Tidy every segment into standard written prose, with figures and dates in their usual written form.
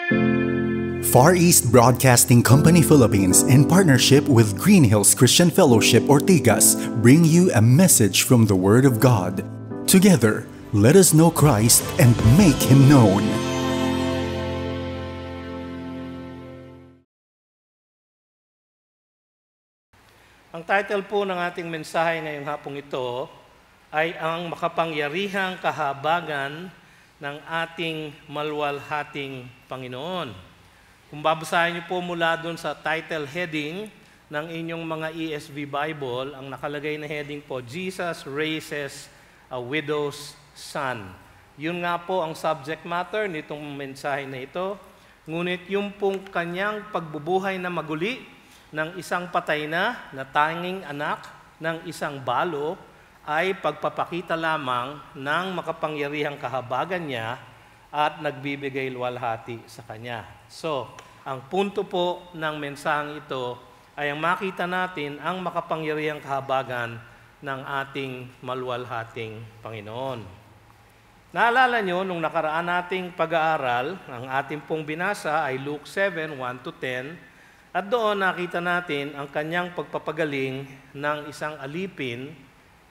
Far East Broadcasting Company Philippines, in partnership with Green Hills Christian Fellowship Ortigas, bring you a message from the Word of God. Together, let us know Christ and make Him known. Ang title po ng ating mensahe ngayong hapong ito ay ang makapangyarihang kahabagan ng ating maluwalhating Panginoon. Kung babasahin niyo po mula doon sa title heading ng inyong mga ESV Bible, ang nakalagay na heading po, Jesus Raises a Widow's Son. Yun nga po ang subject matter nitong mensahe na ito. Ngunit yung pong kanyang pagbubuhay na maguli ng isang patay na tanging anak ng isang balo ay pagpapakita lamang ng makapangyarihang kahabagan niya at nagbibigay luwalhati sa kanya. So, ang punto po ng mensaheng ito ay ang makita natin ang makapangyarihang kahabagan ng ating maluwalhating Panginoon. Naalala nyo, nung nakaraan nating pag-aaral, ang ating pong binasa ay Luke 7, 1-10, at doon nakita natin ang kanyang pagpapagaling ng isang alipin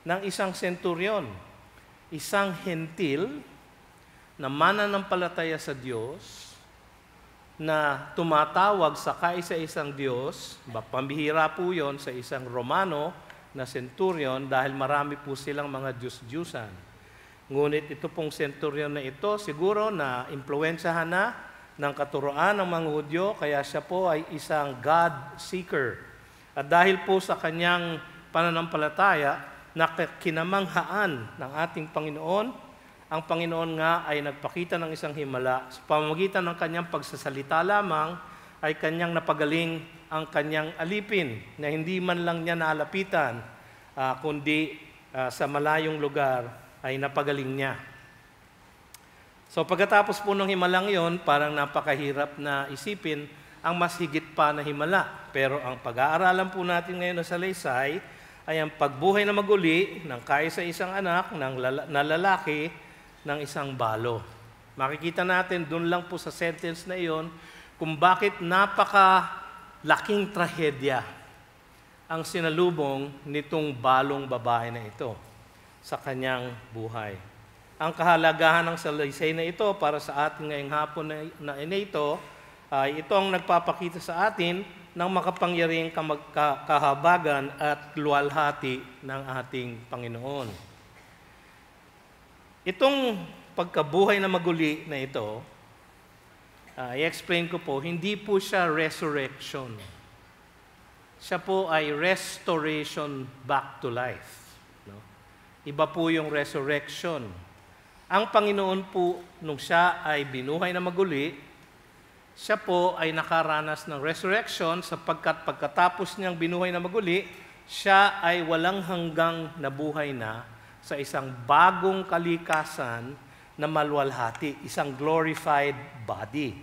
ng isang senturyon, isang hentil na mananampalataya sa Diyos, na tumatawag sa kaisa-isang Diyos, pambihira po yon sa isang Romano na centurion dahil marami po silang mga Diyos-Diyusan. Ngunit ito pong centurion na ito, siguro na impluwensyahan na ng katuroan ng mga Hudyo, kaya siya po ay isang God-seeker. At dahil po sa kanyang pananampalataya, na kinamanghaan ng ating Panginoon, ang Panginoon nga ay nagpakita ng isang himala. Sa pamamagitan ng kanyang pagsasalita lamang, ay kanyang napagaling ang kanyang alipin, na hindi man lang niya naalapitan, kundi sa malayong lugar ay napagaling niya. So pagkatapos po ng himalang yon, parang napakahirap na isipin ang mas higit pa na himala. Pero ang pag-aaralan po natin ngayon sa salaysay ay ang pagbuhay na maguli ng kaisa-isang anak na lalaki ng isang balo. Makikita natin doon lang po sa sentence na iyon kung bakit napakalaking trahedya ang sinalubong nitong balong babae na ito sa kanyang buhay. Ang kahalagahan ng salaysay na ito para sa atin ngayong hapon na ito ay ito ang nagpapakita sa atin ng makapangyarihang kahabagan at luwalhati ng ating Panginoon. Itong pagkabuhay na maguli na ito, i-explain ko po, hindi po siya resurrection. Siya po ay restoration back to life. No? Iba po yung resurrection. Ang Panginoon po, nung siya ay binuhay na maguli, siya po ay nakaranas ng resurrection sapagkat pagkatapos niyang binuhay na maguli, siya ay walang hanggang nabuhay na sa isang bagong kalikasan na maluwalhati, isang glorified body.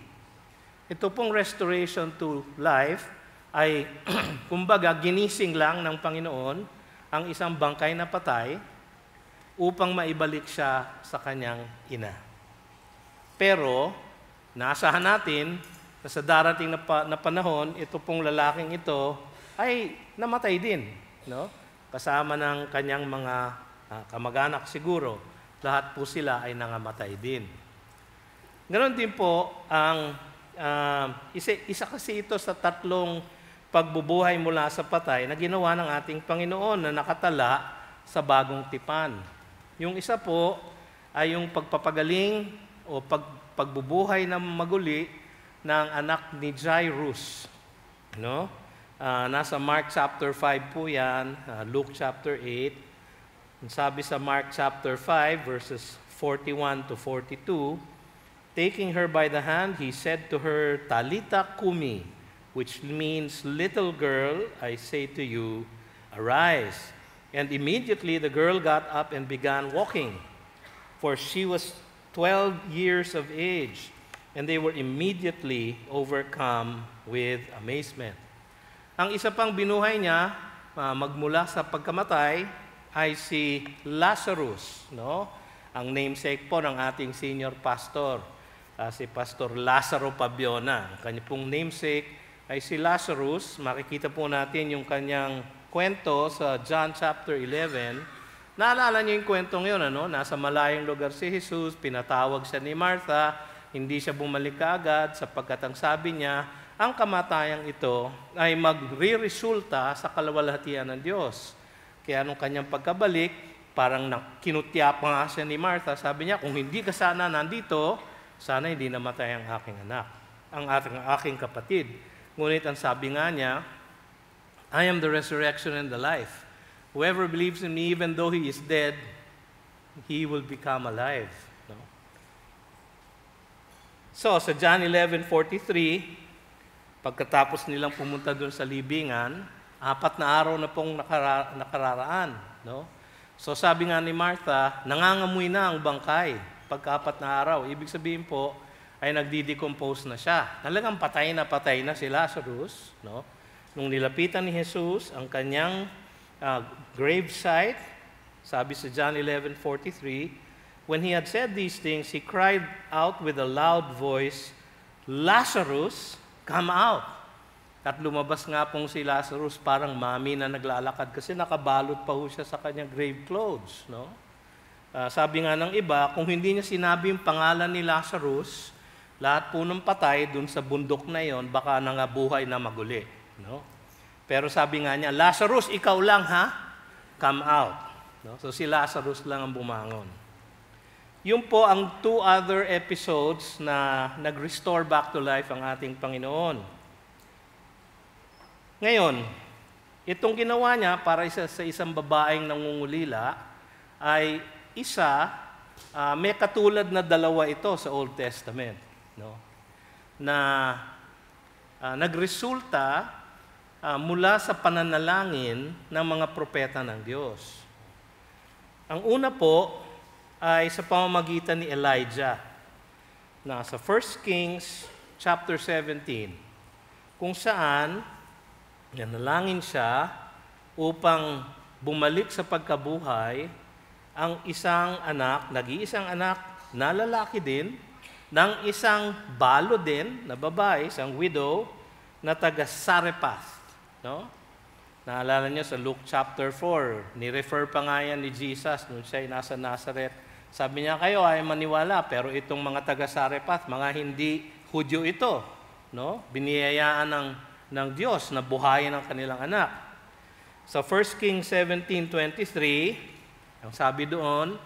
Ito pong restoration to life ay, kumbaga, ginising lang ng Panginoon ang isang bangkay na patay upang maibalik siya sa kanyang ina. Pero, naasahan natin na sa darating na panahon, ito pong lalaking ito ay namatay din. No? Kasama ng kanyang mga kamag-anak siguro, lahat po sila ay nangamatay din. Ganon din po, ang isa kasi ito sa tatlong pagbubuhay mula sa patay na ginawa ng ating Panginoon na nakatala sa bagong tipan. Yung isa po ay yung pagpapagaling o pagbubuhay na maguli ng anak ni Jairus. No? Nasa Mark chapter 5 po yan, Luke chapter 8. Sabi sa Mark chapter 5, verses 41-42, taking her by the hand, he said to her, Talita kumi, which means, little girl, I say to you, arise. And immediately the girl got up and began walking, for she was 12 years of age, and they were immediately overcome with amazement. Ang isa pang binuhay niya, magmula sa pagkamatay, ay si Lazarus, no? Ang namesake po ng ating senior pastor. si Pastor Lazaro Pabiona. Ang kanya pong namesake ay si Lazarus. Makikita po natin yung kanyang kwento sa John chapter 11. Naalala niyo yung kwentong yun, ano? Nasa malayong lugar si Jesus, pinatawag siya ni Martha, hindi siya bumalik kaagad sapagkat ang sabi niya, ang kamatayang ito ay magre-resulta sa kalwalhatian ng Diyos. Kaya nung kanyang pagkabalik, parang kinutya pa nga siya ni Martha. Sabi niya, kung hindi ka sana nandito, sana hindi namatay ang aking anak, ang aking kapatid. Ngunit ang sabi nga niya, I am the resurrection and the life. Whoever believes in me, even though he is dead, he will become alive. No? So, sa John 11:43, pagkatapos nilang pumunta doon sa libingan, 4 na araw na pong nakararaan. No? So, sabi nga ni Martha, nangangamoy na ang bangkay pagka-4 na araw. Ibig sabihin po, ay nagdi-decompose na siya. Talagang patay na si Lazarus. No? Nung nilapitan ni Jesus ang kanyang grave site, sabi sa John 11:43, when he had said these things, he cried out with a loud voice, Lazarus, come out. At lumabas nga pong si Lazarus, parang mami na naglalakad kasi nakabalot pa ho siya sa kanyang grave clothes. No? Sabi nga ng iba, kung hindi niya sinabi yung pangalan ni Lazarus, lahat po ng patay dun sa bundok na yon, baka nangabuhay na maguli. No? Pero sabi nga niya, Lazarus, ikaw lang ha? Come out. No? So si Lazarus lang ang bumangon. Yun po ang 2 other episodes na nag-restore back to life ang ating Panginoon. Ngayon, itong ginawa niya para sa isang babaeng nangungulila ay may katulad na 2 ito sa Old Testament. No? Na nagresulta mula sa pananalangin ng mga propeta ng Diyos. Ang una po ay sa pamamagitan ni Elijah na sa 1 Kings chapter 17 kung saan nanalangin siya upang bumalik sa pagkabuhay ang isang anak, nag-iisang anak na lalaki din, ng isang balo din na babae, isang widow na taga Sarephath. No? Naalala niyo sa Luke chapter 4, ni-refer pa nga yan ni Jesus nung siya ay nasa Nazareth. Sabi niya, kayo ay maniwala, pero itong mga taga Sarephath, mga hindi Hudyo ito. No? Biniyayaan ng Diyos na buhayin ang kanilang anak. Sa 1 Kings 17:23, ang sabi doon,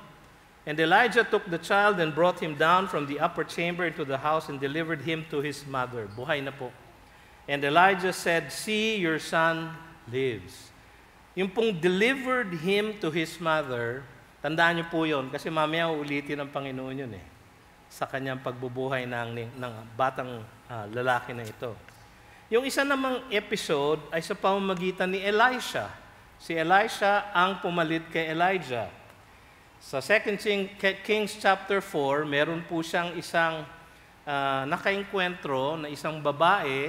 and Elijah took the child and brought him down from the upper chamber into the house and delivered him to his mother. Buhay na po. And Elijah said, see, your son lives. Yung pong delivered him to his mother, tandaan niyo po yun, kasi mamaya ulitin ng Panginoon yun sa kanyang pagbubuhay ng batang lalaki na ito. Yung isa namang episode ay sa pamamagitan ni Elisha. Si Elisha ang pumalit kay Elijah. Sa 2 Kings chapter 4, meron po siyang isang nakaengkwentro na isang babae.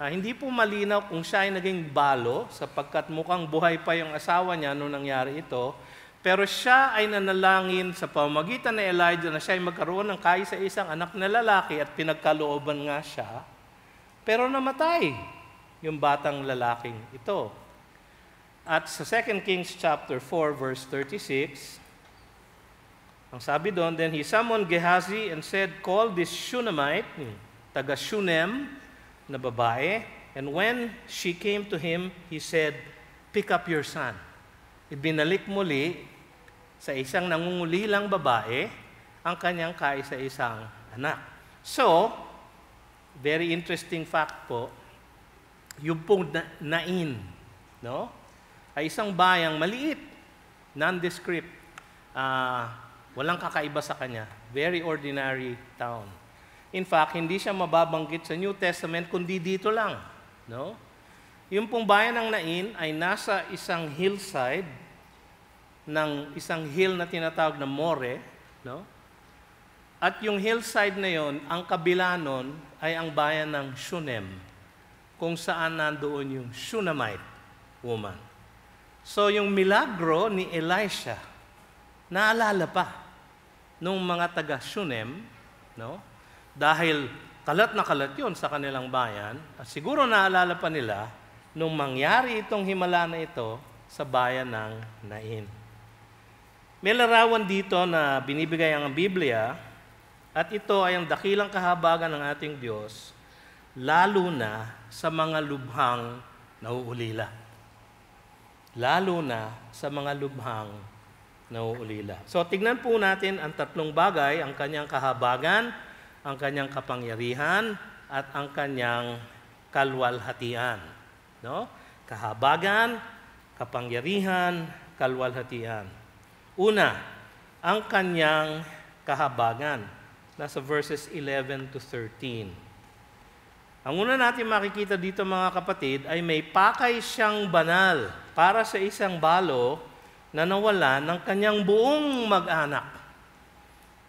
Hindi po malinaw kung siya ay naging balo sapagkat mukhang buhay pa yung asawa niya nung nangyari ito. Pero siya ay nanalangin sa pamamagitan ni Elijah na siya ay magkaroon ng kaisa-isang anak na lalaki at pinagkalooban nga siya. Pero namatay yung batang lalaking ito. At sa 2 Kings chapter 4 verse 36, ang sabi doon, then he summoned Gehazi and said, call this Shunammite, taga Shunem, na babae, and when she came to him, he said, pick up your son. Ibinalik muli sa isang nangungulilang babae ang kanyang kaisa-isang anak. So, very interesting fact po, yung pong Nain, no? Ay isang bayang maliit, nondescript, walang kakaiba sa kanya. Very ordinary town. In fact, hindi siya mababanggit sa New Testament, kundi dito lang. No? Yung pong bayan ng Nain ay nasa isang hillside, ng isang hill na tinatawag na More. No? At yung hillside na yon, ang kabila nun ay ang bayan ng Shunem, kung saan nandoon yung Shunammite woman. So yung milagro ni Elisha, naalala pa nung mga taga Shunem, no? Dahil kalat na kalat yun sa kanilang bayan, at siguro naalala pa nila nung mangyari itong himala na ito sa bayan ng Nain. May larawan dito na binibigay ang Biblia, at ito ay ang dakilang kahabagan ng ating Diyos, lalo na sa mga lubhang nauulila. Lalo na sa mga lubhang nauulila. So tignan po natin ang tatlong bagay, ang kanyang kahabagan, ang kanyang kapangyarihan, at ang kanyang kalwalhatian. No? Kahabagan, kapangyarihan, kalwalhatian. Una, ang kanyang kahabagan. Nasa verses 11 to 13. Ang una natin makikita dito mga kapatid ay may pakay siyang banal para sa isang balo na nawala ng kanyang buong mag-anak.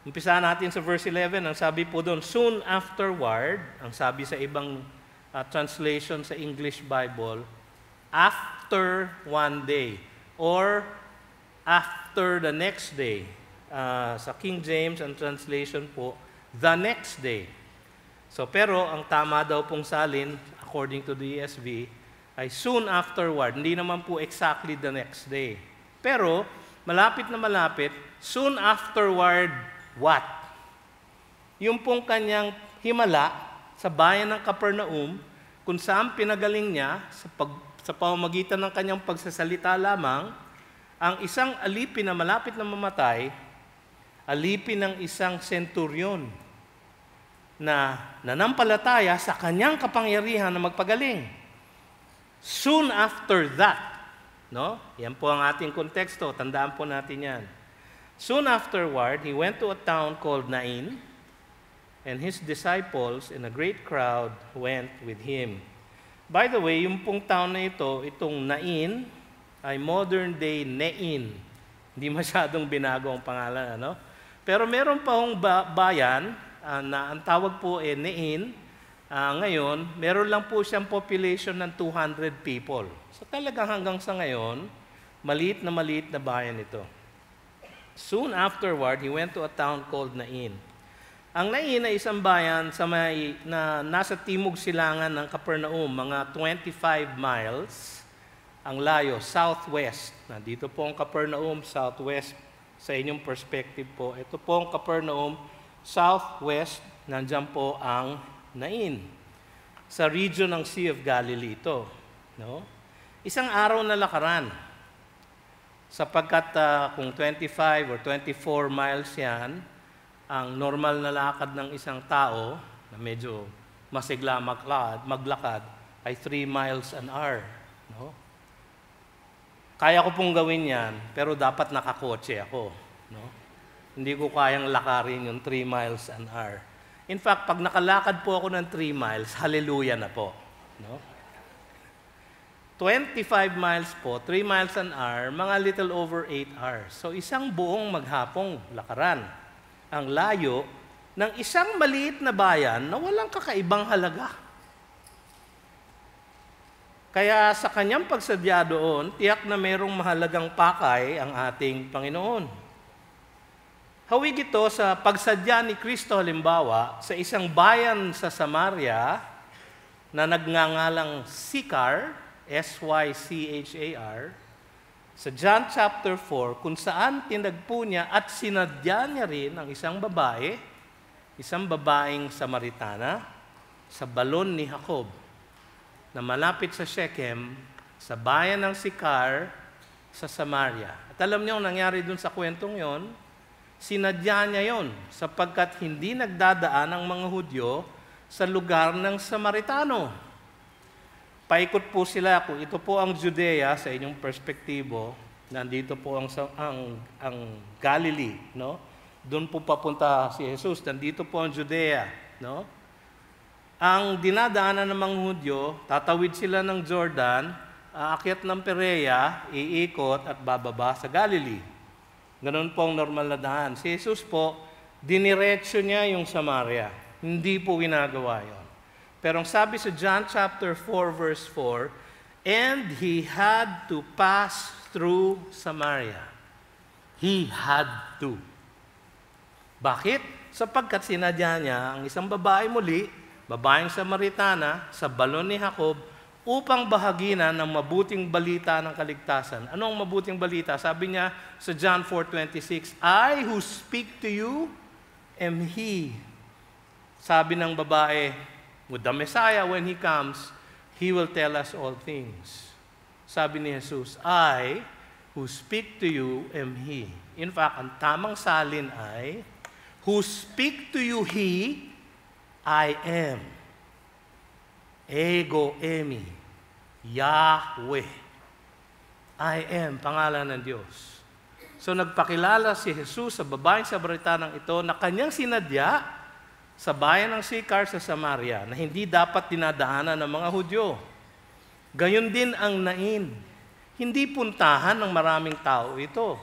Umpisa natin sa verse 11, ang sabi po doon, soon afterward, ang sabi sa ibang translation sa English Bible, after one day, or after the next day. Sa King James, ang translation po, the next day. So, pero ang tama daw pong salin, according to the ESV, ay soon afterward. Hindi naman po exactly the next day. Pero, malapit na malapit, soon afterward, what? Yung pong kanyang himala sa bayan ng Capernaum, kung saan pinagaling niya sa pamamagitan ng kanyang pagsasalita lamang, ang isang alipin na malapit na mamatay, alipin ng isang senturyon na nanampalataya sa kanyang kapangyarihan na magpagaling. Soon after that, no? Yan po ang ating konteksto, tandaan po natin yan. Soon afterward, he went to a town called Nain, and his disciples and a great crowd went with him. By the way, yung pong town na ito, itong Nain, ay modern-day Nein. Hindi masyadong binago ang pangalan, ano? Pero meron pa hong bayan na ang tawag po ay Nein. Ngayon, meron lang po siyang population ng 200 people. So talagang hanggang sa ngayon, maliit na bayan ito. Soon afterward, he went to a town called Nain. Ang Nain ay isang bayan na nasa timog silangan ng Capernaum, mga 25 miles ang layo, southwest. Dito po ang Capernaum, southwest sa inyong perspective po. Ito po ang Capernaum, southwest, nandiyan po ang Nain. Sa region ng Sea of Galilee ito. No? Isang araw na lakaran. Sapagkat kung 25 or 24 miles yan, ang normal na lakad ng isang tao, na medyo masigla maglakad, ay 3 miles an hour. No? Kaya ko pong gawin yan, pero dapat nakakotse ako. No? Hindi ko kayang lakarin yung 3 miles an hour. In fact, pag nakalakad po ako ng 3 miles, hallelujah na po. No? 25 miles po, 3 miles an hour, mga little over 8 hours. So isang buong maghapong lakaran. Ang layo ng isang maliit na bayan na walang kakaibang halaga. Kaya sa kanyang pagsadya doon, tiyak na mayroong mahalagang pakay ang ating Panginoon. Hawig ito sa pagsadya ni Kristo halimbawa sa isang bayan sa Samaria na nagngangalang Sychar, S-Y-C-H-A-R, sa John chapter 4, kung saan tinagpo niya at sinadya niya rin ang isang babaeng Samaritana, sa balon ni Jacob, na malapit sa Shechem, sa bayan ng Sychar, sa Samaria. At alam niyo ang nangyari dun sa kwentong yon, sinadya niya yon sapagkat hindi nagdadaan ang mga Hudyo sa lugar ng Samaritano. Paikot po sila, kung ito po ang Judea sa inyong perspektibo, nandito po ang Galilee, no? Doon po papunta si Jesus, nandito po ang Judea, no? Ang dinadaanan ng mga Hudyo, tatawid sila ng Jordan, aakyat ng Perea, iikot at bababa sa Galilee. Ganun po ang normal na daan. Si Jesus po, diniretso niya yung Samaria. Hindi po ginagawa yon. Pero ang sabi sa John chapter 4 verse 4, and he had to pass through Samaria. He had to. Bakit? sapagkat sinadya niya ang isang babae muli, babaeng Samaritana, sa balon ni Jacob, upang bahaginan ng mabuting balita ng kaligtasan. Anong mabuting balita? Sabi niya sa John 4:26, I who speak to you am He. Sabi ng babae, with the Messiah, when He comes, He will tell us all things. Sabi ni Jesus, I who speak to you am He. In fact, ang tamang salin ay, who speak to you He, I am. Ego Emi, Yahweh. I am, pangalan ng Diyos. So nagpakilala si Jesus sa babaeng Samaritanang ito na kanyang sinadya sa bayan ng Sychar sa Samaria na hindi dapat dinadaanan ng mga Hudyo. Gayon din ang Nain. Hindi puntahan ng maraming tao ito.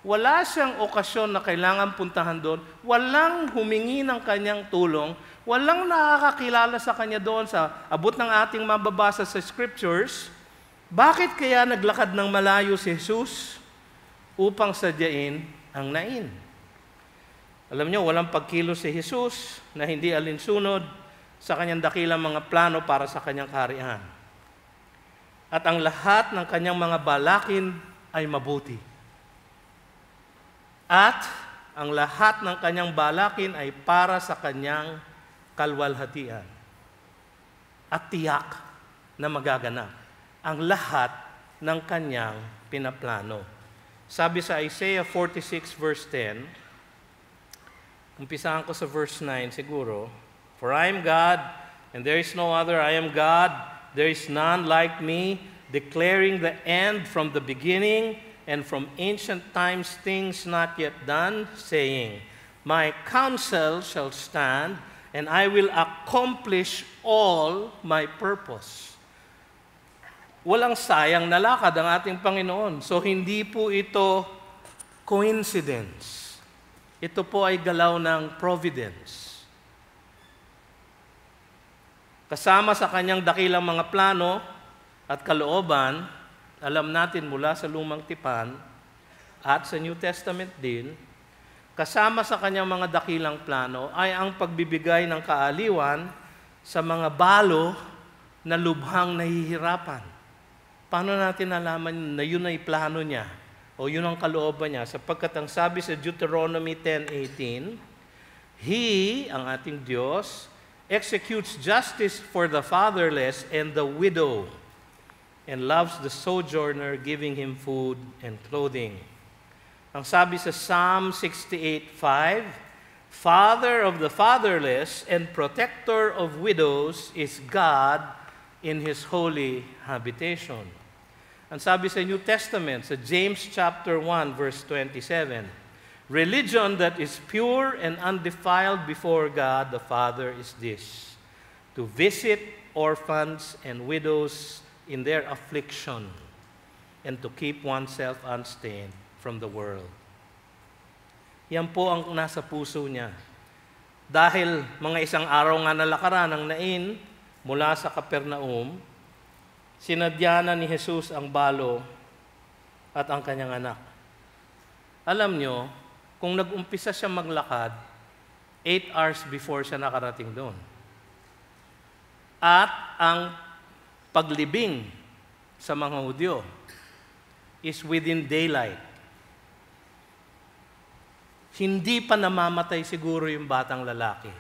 Wala siyang okasyon na kailangan puntahan doon. Walang humingi ng kanyang tulong. Walang nakakakilala sa kanya doon sa abot ng ating mababasa sa scriptures. Bakit kaya naglakad ng malayo si Jesus? Upang sadyain ang Nain. Alam niyo, walang pagkilos si Jesus na hindi alinsunod sa kanyang dakilang mga plano para sa kanyang kaharian. At ang lahat ng kanyang mga balakin ay mabuti. At ang lahat ng kanyang balakin ay para sa kanyang kalwalhatian. At tiyak na magaganap ang lahat ng kanyang pinaplano. Sabi sa Isaiah 46 verse 10, umpisahan ko sa verse 9 siguro, for I am God, and there is no other. I am God, there is none like me, declaring the end from the beginning, and from ancient times things not yet done, saying, my counsel shall stand, and I will accomplish all my purpose. Walang sayang na lakad ang ating Panginoon. So hindi po ito coincidence. Ito po ay galaw ng providence. Kasama sa kanyang dakilang mga plano at kalooban, alam natin mula sa Lumang Tipan at sa New Testament din, kasama sa kanyang mga dakilang plano ay ang pagbibigay ng kaaliwan sa mga balo na lubhang nahihirapan. Paano natin nalaman na yun ay plano niya o yun ang kalooban niya? Sapagkat ang sabi sa Deuteronomy 10:18, He, ang ating Diyos, executes justice for the fatherless and the widow, and loves the sojourner, giving him food and clothing. Ang sabi sa Psalm 68:5, Father of the fatherless and protector of widows is God in His holy habitation. Ang sabi sa New Testament, sa James chapter 1, verse 27, religion that is pure and undefiled before God the Father is this, to visit orphans and widows in their affliction, and to keep oneself unstained from the world. Yan po ang nasa puso niya. Dahil mga isang araw nga nalakaran ng Nain mula sa Capernaum, sinadya na ni Jesus ang balo at ang kanyang anak. Alam nyo, kung nag-umpisa siya maglakad, 8 hours before siya nakarating doon. At ang paglibing sa mga Hudyo is within daylight. Hindi pa namamatay siguro yung batang lalaki.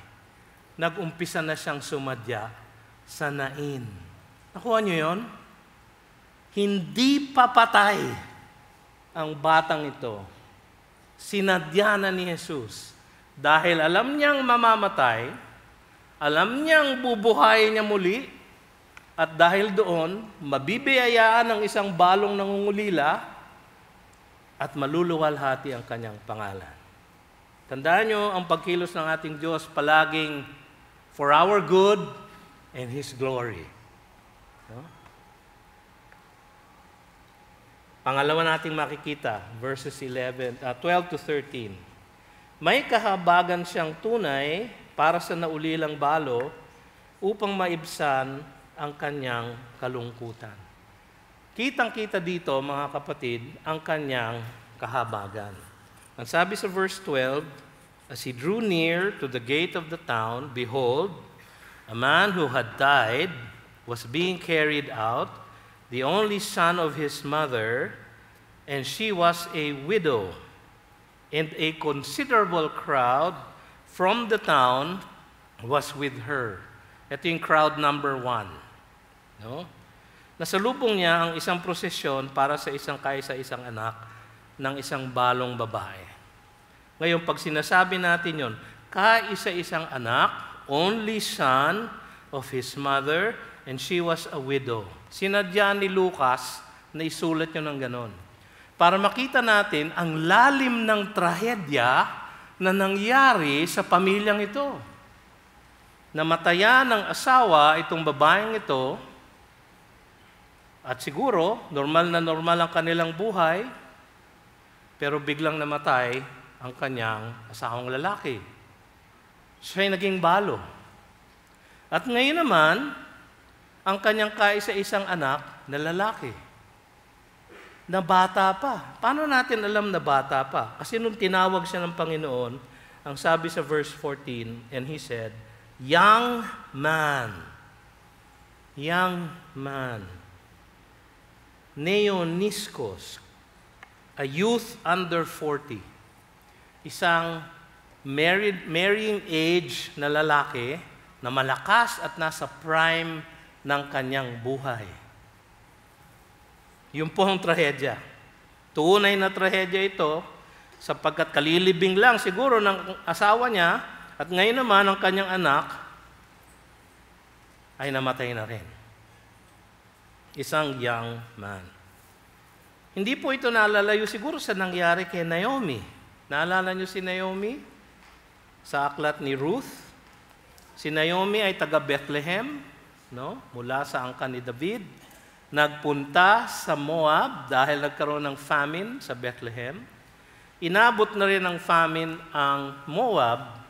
Nag-umpisa na siyang sumadya sa Nain. Nakuha niyo yon? Hindi pa patay ang batang ito. Sinadya na ni Jesus. Dahil alam niyang mamamatay, alam niyang bubuhayin niya muli, at dahil doon, mabibiyayaan ng isang balong nangungulila at maluluwalhati ang kanyang pangalan. Tandaan niyo, ang pagkilos ng ating Diyos palaging for our good and His glory. No? Pangalawa nating makikita, verses 12 to 13. May kahabagan siyang tunay para sa naulilang balo upang maibsan ang kanyang kalungkutan. Kitang-kita dito, mga kapatid, ang kanyang kahabagan. Ang sabi sa verse 12, As he drew near to the gate of the town, behold, a man who had died was being carried out, the only son of his mother, and she was a widow. And a considerable crowd from the town was with her. Ito yung crowd number 1. No? Nasalubong niya ang isang prosesyon para sa isang kaisa-isang anak ng isang balong babae. Ngayon, pag sinasabi natin yon, kaisa-isang anak, only son of his mother, and she was a widow. Sinadya ni Lucas na isulat yun ng ganon. Para makita natin ang lalim ng trahedya na nangyari sa pamilyang ito. Namatayan ng asawa itong babaeng ito, at siguro, normal na normal ang kanilang buhay, pero biglang namatay ang kanyang asawang lalaki. Siya'y naging balo. At ngayon naman, ang kanyang kaisa-isang anak na lalaki, na bata pa. Paano natin alam na bata pa? Kasi nung tinawag siya ng Panginoon, ang sabi sa verse 14, and he said, young man, neoniskos, a youth under 40, isang marrying age na lalaki na malakas at nasa prime ng kanyang buhay. Yun po ang trahedya. Tunay na trahedya ito sapagkat kalilibing lang siguro ng asawa niya at ngayon naman ang kanyang anak ay namatay na rin. Isang young man. Hindi po ito naalalayo siguro sa nangyari kay Naomi. Naalala niyo si Naomi? Sa aklat ni Ruth. Si Naomi ay taga Bethlehem, no? Mula sa angkan ni David. Nagpunta sa Moab dahil nagkaroon ng famine sa Bethlehem. Inabot na rin ng famine ang Moab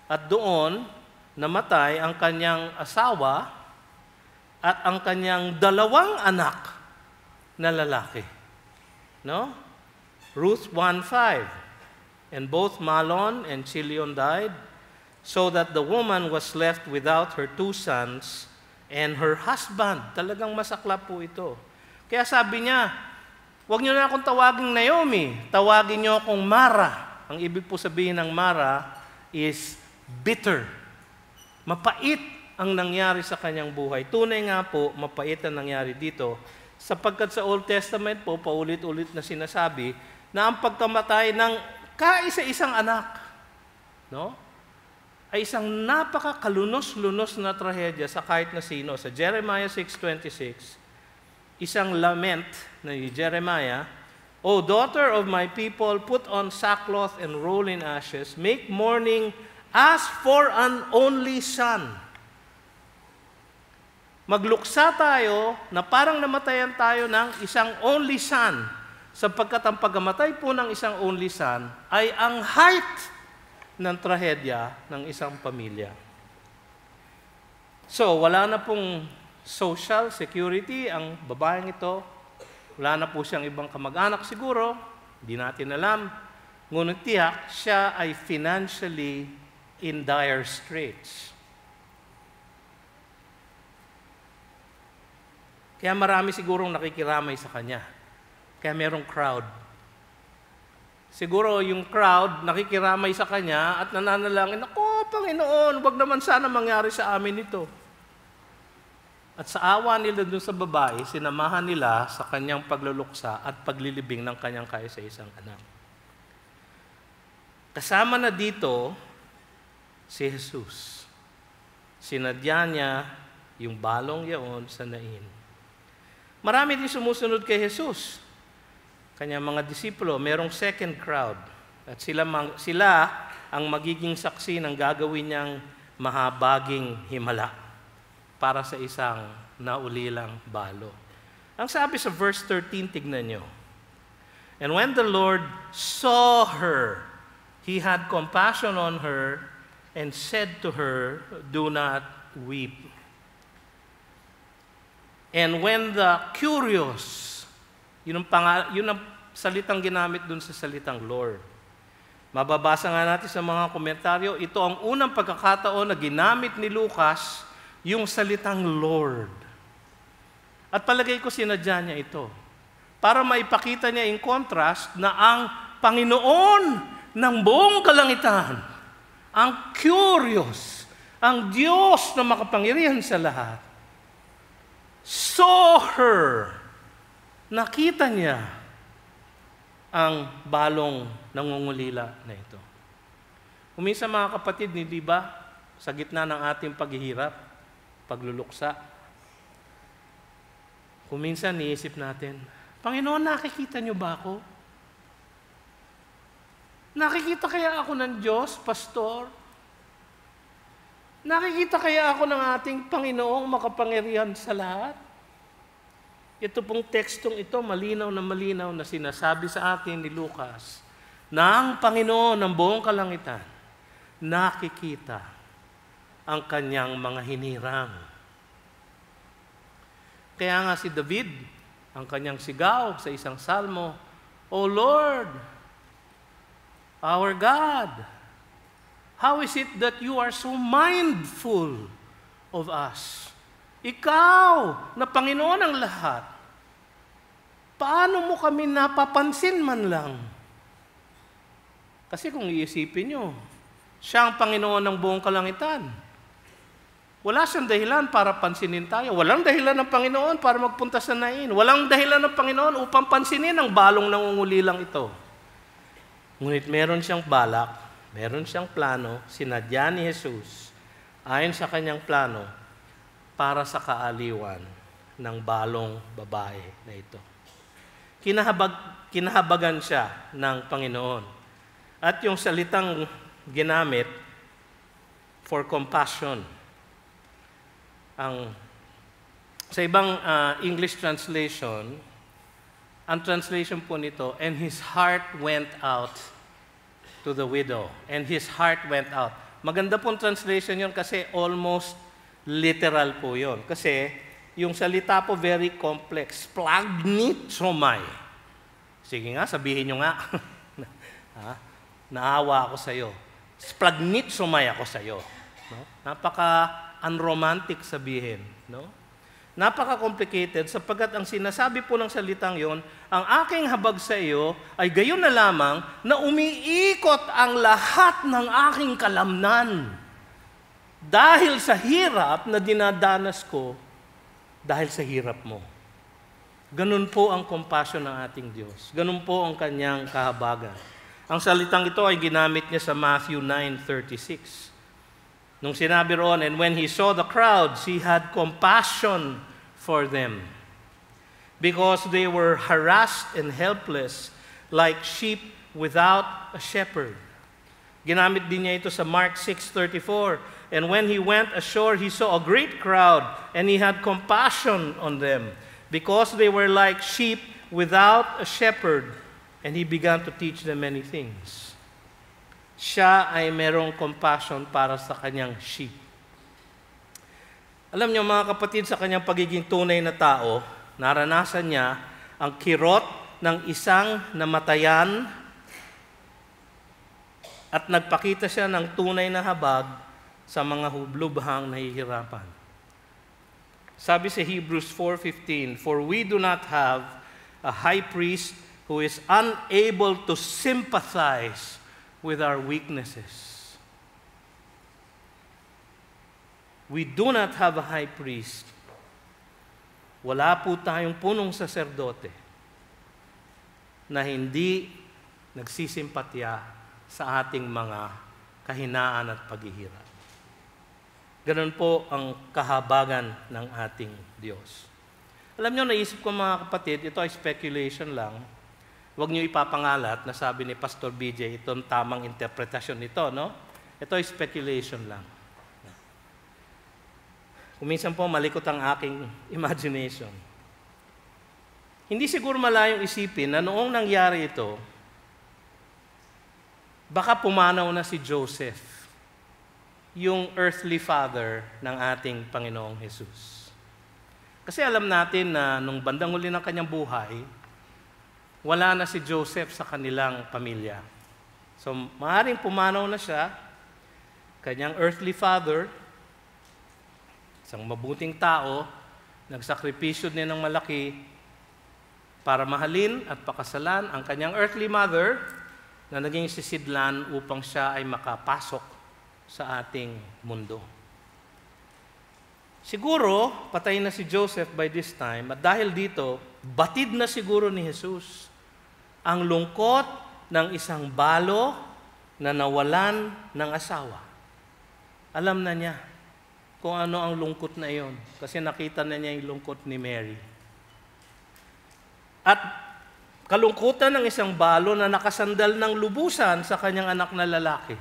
at doon namatay ang kanyang asawa at ang kanyang 2 anak na lalaki. No? Ruth 1:5. And both Mahlon and Chilion died, so that the woman was left without her 2 sons and her husband. Talagang masaklap po ito. Kaya sabi niya, huwag niyo na akong tawaging Naomi, tawagin niyo akong Mara. Ang ibig po sabihin ng Mara is bitter. Mapait ang nangyari sa kanyang buhay. Tunay nga po, mapait ang nangyari dito. Sapagkat sa Old Testament po, paulit-ulit na sinasabi na ang pagkamatay ng kaisa-isang anak, no? Ay isang napakakalunos-lunos na trahedya sa kahit na sino. Sa Jeremiah 6:26, isang lament ni Jeremiah, O daughter of my people, put on sackcloth and roll in ashes, make mourning as for an only son. Magluksa tayo na parang namatayan tayo ng isang only son, sapagkat ang pagkamatay po ng isang only son ay ang height ng trahedya ng isang pamilya. So, wala na pong social security ang babaeng ito. Wala na po siyang ibang kamag-anak siguro. Hindi natin alam. Ngunit tiyak, siya ay financially in dire straits. Kaya marami sigurong nakikiramay sa kanya. Kaya merong crowd. Siguro yung crowd nakikiramay sa kanya at nananalangin, ako, Panginoon, wag naman sana mangyari sa amin ito. At sa awa nila dun sa babae, sinamahan nila sa kanyang pagluluksa at paglilibing ng kanyang kaisa-isang anak. Kasama na dito si Jesus. Sinadya niya yung balong yaon sa Nain. Marami din sumusunod kay Jesus. Kanyang mga disipulo, merong second crowd. At sila ang magiging saksi ng gagawin niyang mahabaging himala para sa isang naulilang balo. Ang sabi sa verse 13, tignan nyo. And when the Lord saw her, He had compassion on her and said to her, do not weep. And when the curious, yun ang salitang ginamit dun sa salitang Lord. Mababasa nga natin sa mga komentaryo, ito ang unang pagkakataon na ginamit ni Lucas yung salitang Lord. At palagay ko sinadya niya ito para maipakita niya in contrast na ang Panginoon ng buong kalangitan, ang curious, ang Diyos na makapangyarihan sa lahat, saw her, nakita niya ang balong nangungulila na ito. Kuminsan mga kapatid, hindi ba, sa gitna ng ating paghihirap, pagluluksa, kuminsan niisip natin, Panginoon, nakikita niyo ba ako? Nakikita kaya ako ng Diyos, Pastor? Nakikita kaya ako ng ating Panginoong makapangyarihan sa lahat? Ito pong tekstong ito, malinaw na sinasabi sa atin ni Lucas na ang Panginoon ng buong kalangitan nakikita ang kanyang mga hinirang. Kaya nga si David, ang kanyang sigaw sa isang salmo, O Lord, our God, how is it that you are so mindful of us? Ikaw, na Panginoon ang lahat, paano mo kami napapansin man lang? Kasi kung iisipin nyo, siya ang Panginoon ng buong kalangitan. Wala siyang dahilan para pansinin tayo. Walang dahilan ng Panginoon para magpunta sa Nain. Walang dahilan ng Panginoon upang pansinin ang balong nangungulilang ito. Ngunit meron siyang balak, meron siyang plano, sinadya ni Jesus, ayon sa kanyang plano, para sa kaaliwan ng balong babae na ito. Kinahabagan siya ng Panginoon. At yung salitang ginamit for compassion, sa ibang English translation, ang translation po nito, and his heart went out to the widow. And his heart went out. Maganda pong translation yun kasi almost literal po yun. Kasi yung salita po very complex. Splagnitsomai. Sige nga, sabihin nyo nga. Naawa ako sa'yo. Splagnitsomai ako sa'yo. No? Napaka-unromantic sabihin. No? Napaka-complicated sapagkat ang sinasabi po ng salitang yon, ang aking habag sa iyo ay gayon na lamang na umiikot ang lahat ng aking kalamnan. Dahil sa hirap na dinadanas ko, dahil sa hirap mo. Ganun po ang compassion ng ating Diyos. Ganun po ang kanyang kahabagan. Ang salitang ito ay ginamit niya sa Matthew 9:36. Nung sinabi roon, and when he saw the crowds, he had compassion for them, because they were harassed and helpless, like sheep without a shepherd. Ginamit din niya ito sa Mark 6:34. And when he went ashore, he saw a great crowd, and he had compassion on them, because they were like sheep without a shepherd, and he began to teach them many things. Siya ay merong compassion para sa kanyang sheep. Alam niyo mga kapatid, sa kanyang pagiging tunay na tao, naranasan niya ang kirot ng isang namatayan at nagpakita siya ng tunay na habag sa mga lubhang nahihirapan. Sabi sa Hebrews 4:15, for we do not have a high priest who is unable to sympathize with our weaknesses. We do not have a high priest. Wala po tayong punong saserdote na hindi nagsisimpatya sa ating mga kahinaan at paghihirap. Ganun po ang kahabagan ng ating Diyos. Alam nyo, naisip ko mga kapatid, ito ay speculation lang. Huwag nyo ipapangalat na sabi ni Pastor BJ, itong tamang interpretasyon nito, no? Ito ay speculation lang. Kuminsan po malikot ang aking imagination. Hindi siguro malayong isipin na noong nangyari ito, baka pumanaw na si Joseph, yung earthly father ng ating Panginoong Jesus. Kasi alam natin na nung bandang huli ng kanyang buhay, wala na si Joseph sa kanilang pamilya. So, maaaring pumanaw na siya, kanyang earthly father, isang mabuting tao, nagsakripisyo din ng malaki para mahalin at pakasalan ang kanyang earthly mother na naging sisidlan upang siya ay makapasok sa ating mundo. Siguro, patay na si Joseph by this time, at dahil dito, batid na siguro ni Jesus ang lungkot ng isang balo na nawalan ng asawa. Alam na niya kung ano ang lungkot na iyon kasi nakita na niya yung lungkot ni Mary. At kalungkutan ng isang balo na nakasandal ng lubusan sa kanyang anak na lalaki.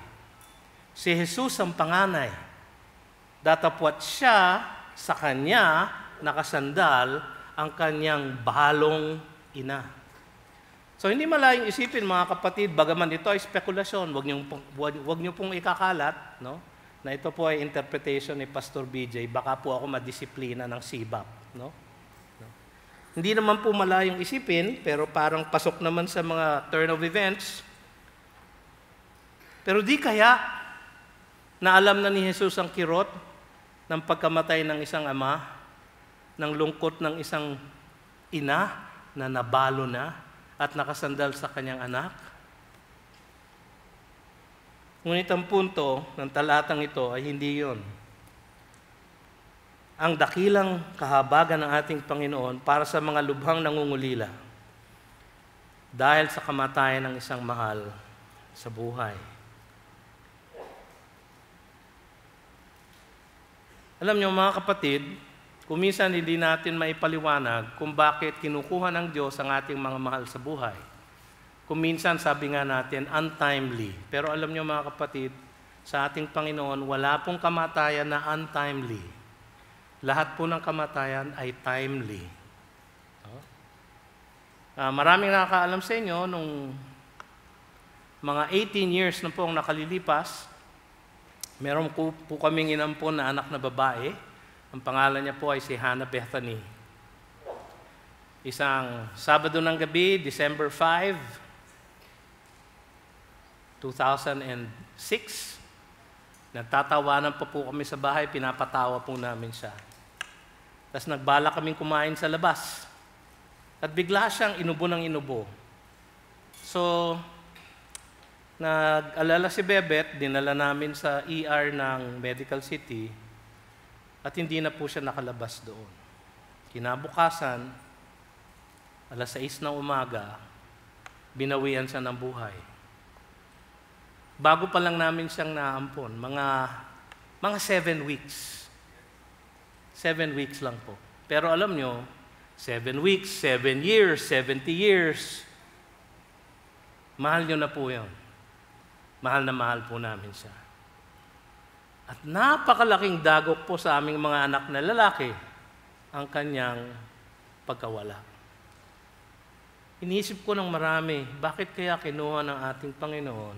Si Jesus ang panganay. Datapwat siya sa kanya nakasandal ang kanyang balong ina. So hindi malayong isipin mga kapatid, bagaman ito ay spekulasyon, wag niyo pong ikakalat, no? Na ito po ay interpretation ni Pastor BJ, baka po ako madisiplina ng sibap, no? Hindi naman po malayong isipin, pero parang pasok naman sa mga turn of events. Pero di kaya na alam na ni Jesus ang kirot ng pagkamatay ng isang ama, ng lungkot ng isang ina na nabalo na at nakasandal sa kanyang anak? Ngunit ang punto ng talatang ito ay hindi yon. Ang dakilang kahabagan ng ating Panginoon para sa mga lubhang nangungulila dahil sa kamatayan ng isang mahal sa buhay. Alam niyo mga kapatid, kung minsan hindi natin maipaliwanag kung bakit kinukuha ng Diyos ang ating mga mahal sa buhay. Kung minsan sabi nga natin, untimely. Pero alam niyo mga kapatid, sa ating Panginoon, wala pong kamatayan na untimely. Lahat po ng kamatayan ay timely. Maraming nakakaalam sa inyo, nung mga 18 years na po ang nakalilipas, meron po kaming inampon na anak na babae. Ang pangalan niya po ay si Hannah Bethany. Isang Sabado ng gabi, December 5, 2006, nagtatawanan pa po kami sa bahay, pinapatawa po namin siya. Tapos nagbala kaming kumain sa labas. At bigla siyang inubo ng inubo. So, nag-alala si Bebet, dinala namin sa ER ng Medical City, at hindi na po siya nakalabas doon. Kinabukasan, alas 6 ng umaga, binawian siya ng buhay. Bago pa lang namin siyang naampon, mga 7 weeks. 7 weeks lang po. Pero alam nyo, 7 weeks, 7 years, 70 years, mahal nyo na po yun. Mahal na mahal po namin siya. At napakalaking dagok po sa aming mga anak na lalaki ang kanyang pagkawala. Iniisip ko ng marami, bakit kaya kinuha ng ating Panginoon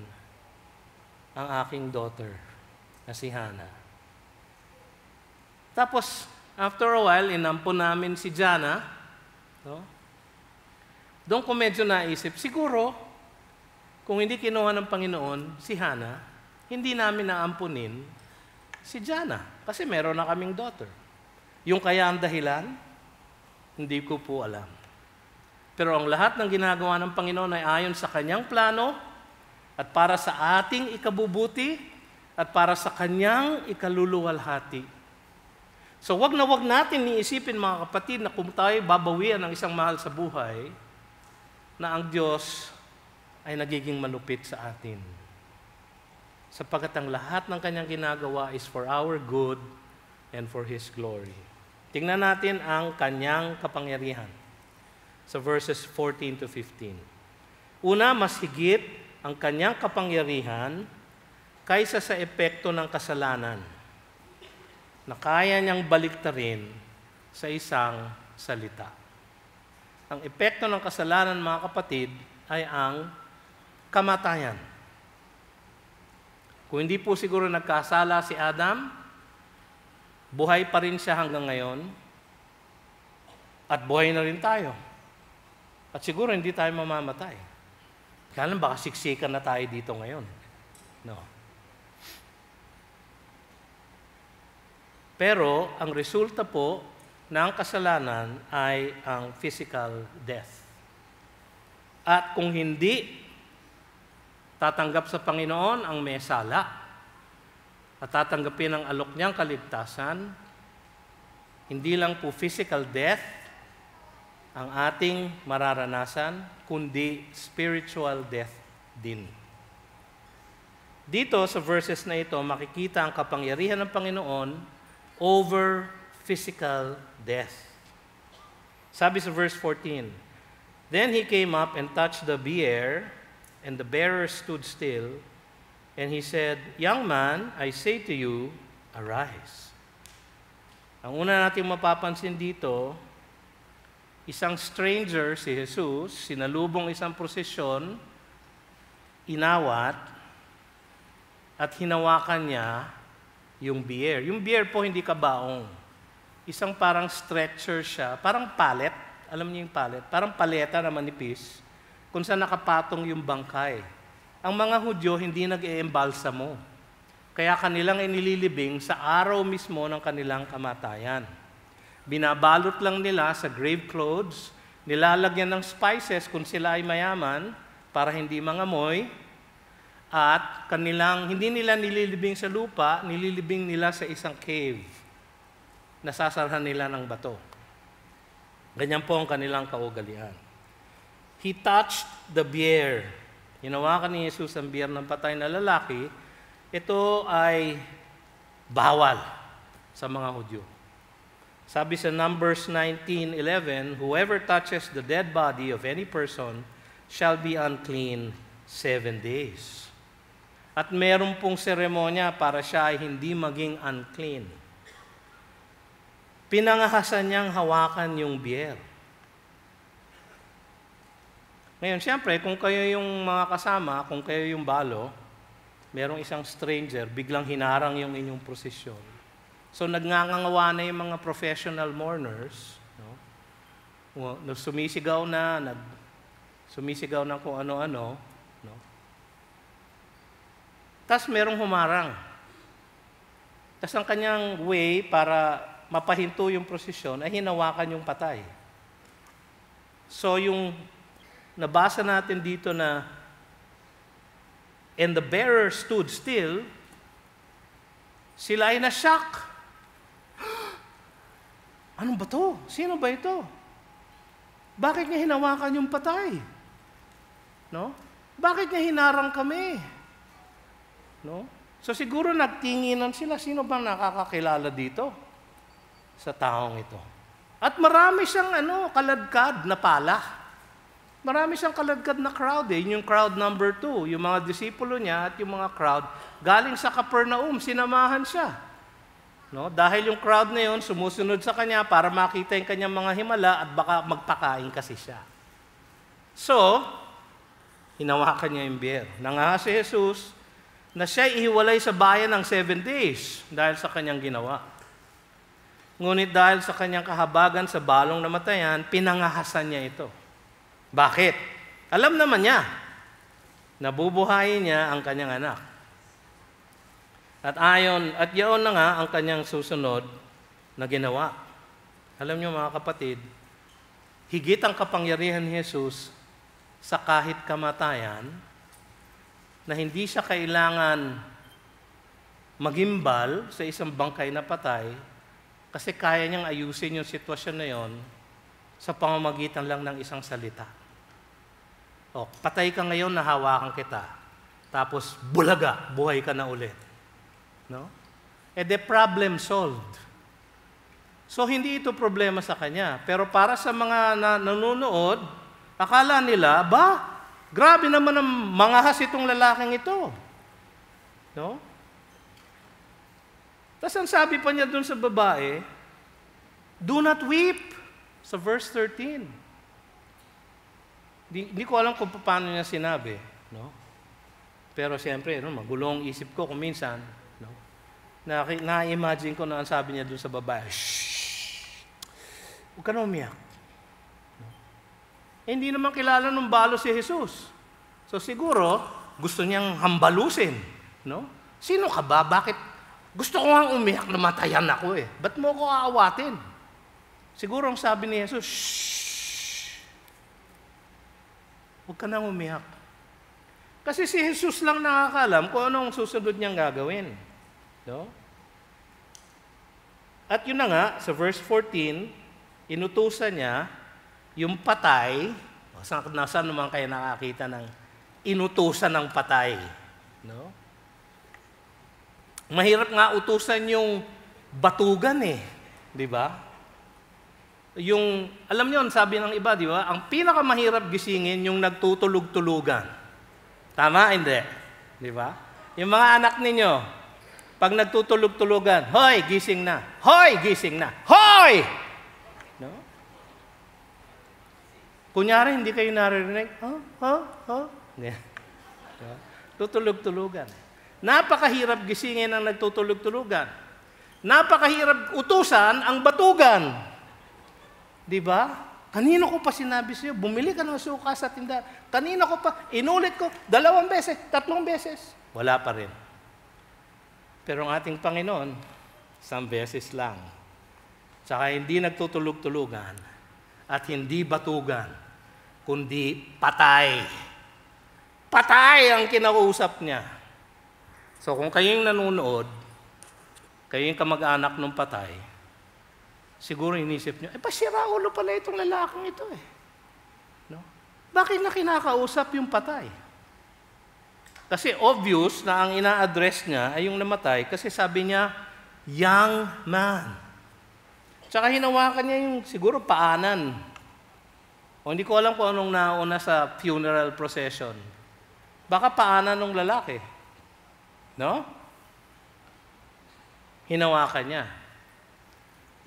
ang aking daughter na si Hannah? Tapos, after a while, inampon namin si Jana. No? Doon ko medyo naisip, siguro, kung hindi kinuha ng Panginoon si Hannah, hindi namin naampunin si Jana. Kasi meron na kaming daughter. Yung kaya ang dahilan, hindi ko po alam. Pero ang lahat ng ginagawa ng Panginoon ay ayon sa kanyang plano at para sa ating ikabubuti at para sa kanyang ikaluluwalhati. So wag natin iisipin mga kapatid na kung tayo babawian ng isang mahal sa buhay, na ang Diyos ay nagiging malupit sa atin. Sapagkat ang lahat ng kanyang ginagawa is for our good and for His glory. Tingnan natin ang kanyang kapangyarihan sa verses 14 to 15. Una, mas higit ang kanyang kapangyarihan kaysa sa epekto ng kasalanan na kaya niyang baliktarin sa isang salita. Ang epekto ng kasalanan, mga kapatid, ay ang kamatayan. Kung hindi po siguro nagkasala si Adam, buhay pa rin siya hanggang ngayon, at buhay na rin tayo. At siguro hindi tayo mamamatay. Kaya lang baka siksikan na tayo dito ngayon. No. Pero ang resulta po ng kasalanan ay ang physical death. At kung hindi tatanggap sa Panginoon ang may sala at tatanggapin ang alok niyang kaligtasan, hindi lang po physical death ang ating mararanasan, kundi spiritual death din. Dito sa verses na ito, makikita ang kapangyarihan ng Panginoon over physical death. Sabi sa verse 14, "Then he came up and touched the bier, and the bearer stood still, and he said, 'Young man, I say to you, arise.'" Ang una natin mapapansin dito, isang stranger si Jesus, sinalubong isang prosesyon, inawat, at hinawakan niya yung bier. Yung bier po hindi kabaong. Isang parang stretcher siya, parang pallet. Alam niyo yung pallet? Parang paleta na manipis, kung saan nakapatong yung bangkay. Ang mga Hudyo hindi nag-eembalsamo. Kaya kanilang inililibing sa araw mismo ng kanilang kamatayan. Binabalot lang nila sa grave clothes, nilalagyan ng spices kung sila ay mayaman para hindi mangamoy, at hindi nila nililibing sa lupa, nililibing nila sa isang cave. Nasasarhan nila ng bato. Ganyan po ang kanilang kaugalian. He touched the bier. Hinawakan ni Jesus ang bier ng patay na lalaki. Ito ay bawal sa mga Hudyo. Sabi sa Numbers 19:11, "Whoever touches the dead body of any person shall be unclean 7 days." At meron pong seremonya para siya ay hindi maging unclean. Pinangahasan niyang hawakan yung bier. Ngayon, siyempre, kung kayo yung mga kasama, kung kayo yung balo, merong isang stranger, biglang hinarang yung inyong prosesyon. So, nagngangawa na yung mga professional mourners, no? Sumisigaw na kung ano-ano, no? Tapos merong humarang. Tapos ang kanyang way para mapahinto yung prosesyon ay hinawakan yung patay. So yung nabasa natin dito na, "And the bearer stood still," sila ay na-shock. Ano ba to? Sino ba ito? Bakit niya hinawakan yung patay? No? Bakit niya hinarang kami? No? So siguro nagtinginan sila, sino bang nakakakilala dito sa taong ito? At marami siyang kaladkad na pala. Marami siyang kaladkad na crowd eh. Yung crowd number 2, yung mga disipulo niya at yung mga crowd galing sa Capernaum, sinamahan siya. No? Dahil yung crowd na yun sumusunod sa kanya para makita yung kanyang mga himala at baka magpakain kasi siya. So, hinawakan niya yung bier. Nangahas si Jesus na siya ihiwalay sa bayan ng 7 days dahil sa kanyang ginawa. Ngunit dahil sa kanyang kahabagan sa balong namatayan, pinangahasan niya ito. Bakit? Alam naman niya, nabubuhayin niya ang kanyang anak. At yaon na nga ang kanyang susunod na ginawa. Alam niyo mga kapatid, higit ang kapangyarihan ni Jesus sa kahit kamatayan, na hindi siya kailangan magimbal sa isang bangkay na patay kasi kaya niyang ayusin yung sitwasyon na yon sa pamamagitan lang ng isang salita. O, patay ka ngayon, nahawakan kita. Tapos, bulaga, buhay ka na ulit. No? The problem solved. So, hindi ito problema sa kanya. Pero para sa mga nanonood, akala nila, grabe naman ang mangahas itong lalaking ito. No? Tapos ang sabi pa niya dun sa babae, "Do not weep," sa verse 13. Hindi ko alam kung paano niya sinabi. No? Pero siyempre, magulong isip ko kung minsan, no? Na-imagine ko na ang sabi niya dun sa babae, "Shhh! Huwag ka na umiyak." Hindi naman kilala ng balo si Jesus. So siguro, gusto niyang hambalusin. No? Sino ka ba? Bakit? Gusto ko nga umiyak, namatayan ako eh. Ba't mo ko aawatin? Siguro ang sabi ni Jesus, shhh! Huwag ka nang umiyak. Kasi si Jesus lang nakakalam kung anong susunod niyang gagawin. No? At yun na nga, sa verse 14, inutusan niya yung patay. Nasaan naman kayo nakakita ng inutusan ng patay? No? Mahirap nga utusan yung batugan eh. Di ba? Yung, alam niyo, sabi ng iba, di ba? Ang pinakamahirap gisingin yung nagtutulog-tulugan. Tama? Hindi. Di ba? Yung mga anak ninyo, pag nagtutulog-tulugan, hoy, gising na. Hoy, gising na. Hoy! No? Kunyari, hindi kayo naririnig. Tutulog-tulugan. Napakahirap gisingin ang nagtutulog-tulugan. Napakahirap utusan ang batugan. Di ba? Kanino ko pa sinabi sa'yo, bumili ka ng suka sa tindahan. Kanino ko pa, inulit ko, 2 beses, 3 beses. Wala pa rin. Pero ang ating Panginoon, 1 beses lang. Tsaka hindi nagtutulog-tulugan at hindi batugan, kundi patay. Patay ang kinakausap niya. So kung kayong nanonood, kayong kamag-anak ng patay, siguro inisip niyo, pasira ulo pala itong lalaking ito eh. No? Bakit na kinakausap yung patay? Kasi obvious na ang ina-address niya ay yung namatay kasi sabi niya, young man. Tsaka hinawakan niya yung siguro paanan. O hindi ko alam kung anong nauna sa funeral procession. Baka paanan ng lalaki. No? Hinawakan niya.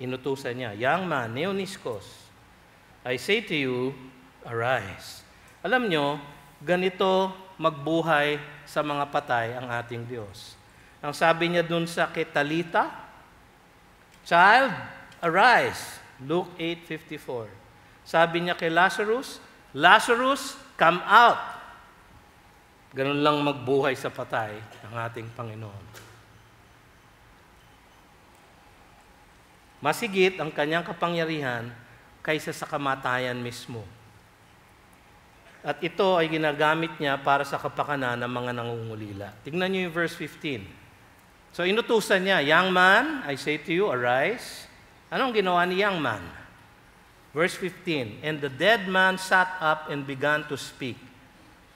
Inutusan niya, young man, Neoniskos, I say to you, arise. Alam nyo, ganito magbuhay sa mga patay ang ating Diyos. Ang sabi niya dun sa Ketalita, child, arise. Luke 8:54. Sabi niya kay Lazarus, Lazarus, come out. Ganun lang magbuhay sa patay ang ating Panginoon. Masigit ang kanyang kapangyarihan kaysa sa kamatayan mismo. At ito ay ginagamit niya para sa kapakanan ng mga nangungulila. Tingnan niyo yung verse 15. So inutusan niya, young man, I say to you, arise. Anong ginawa ni young man? Verse 15, and the dead man sat up and began to speak.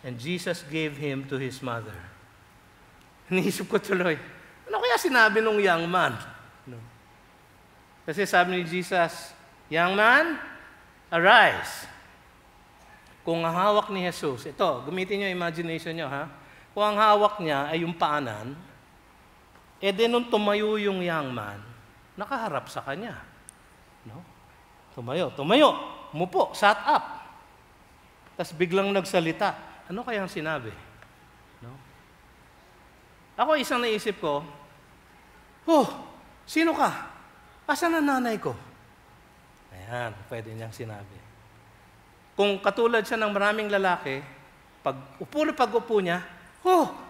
And Jesus gave him to his mother. Iniisip ko tuloy, ano kaya sinabi nung young man? No. Kasi sabi ni Jesus, young man, arise. Kung ang hawak ni Jesus, ito, gamitin niyo imagination niyo, ha? Kung ang hawak niya ay yung paanan, di nung tumayo yung young man, nakaharap sa kanya. No? Tumayo, umupo, sat up. Tapos biglang nagsalita. Ano kaya ang sinabi? No? Ako isang naisip ko, sino ka? Asan ang nanay ko? Ayan, pwede niyang sinabi. Kung katulad siya ng maraming lalaki, pag upo niya,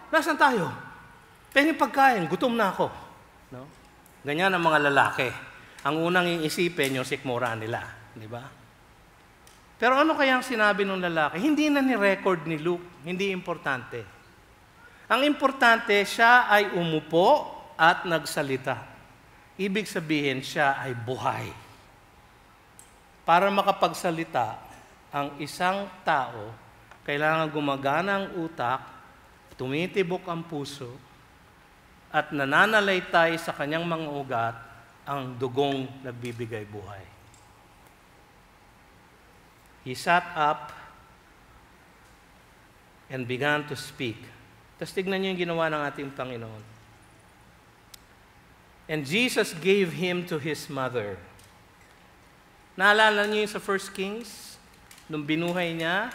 nasan tayo? Pwede pagkain, gutom na ako. No? Ganyan ang mga lalaki. Ang unang iisipin yung sikmura nila. Di ba? Pero ano kaya ang sinabi ng lalaki? Hindi na ni-record ni Luke. Hindi importante. Ang importante, siya ay umupo at nagsalita. Ibig sabihin, siya ay buhay. Para makapagsalita, ang isang tao, kailangan gumagana ang utak, tumitibok ang puso, at nananalaytay sa kanyang mga ugat ang dugong nagbibigay buhay. He sat up and began to speak. Tapos tignan niyo yung ginawa ng ating Panginoon. And Jesus gave him to his mother. Naalala niyo yung sa 1 Kings? Nung binuhay niya,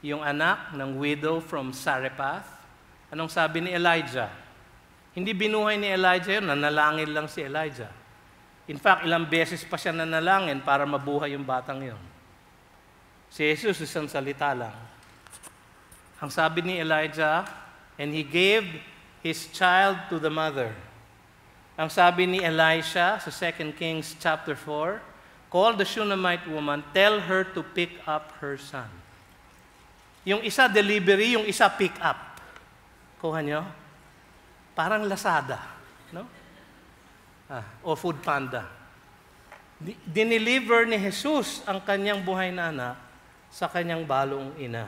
yung anak ng widow from Sarephath, anong sabi ni Elijah? Hindi binuhay ni Elijah yun, nanalangin lang si Elijah. In fact, ilang beses pa siya nanalangin para mabuhay yung batang yun. Si Jesus, isang salita lang. Ang sabi ni Elijah, and he gave his child to the mother. Ang sabi ni Elisha sa 2 Kings chapter 4, call the Shunammite woman, tell her to pick up her son. Yung isa delivery, yung isa pick up. Kuha nyo? Parang Lazada, no? O Food Panda. Dineliver ni Jesus ang kanyang buhay na anak sa kanyang balong ina.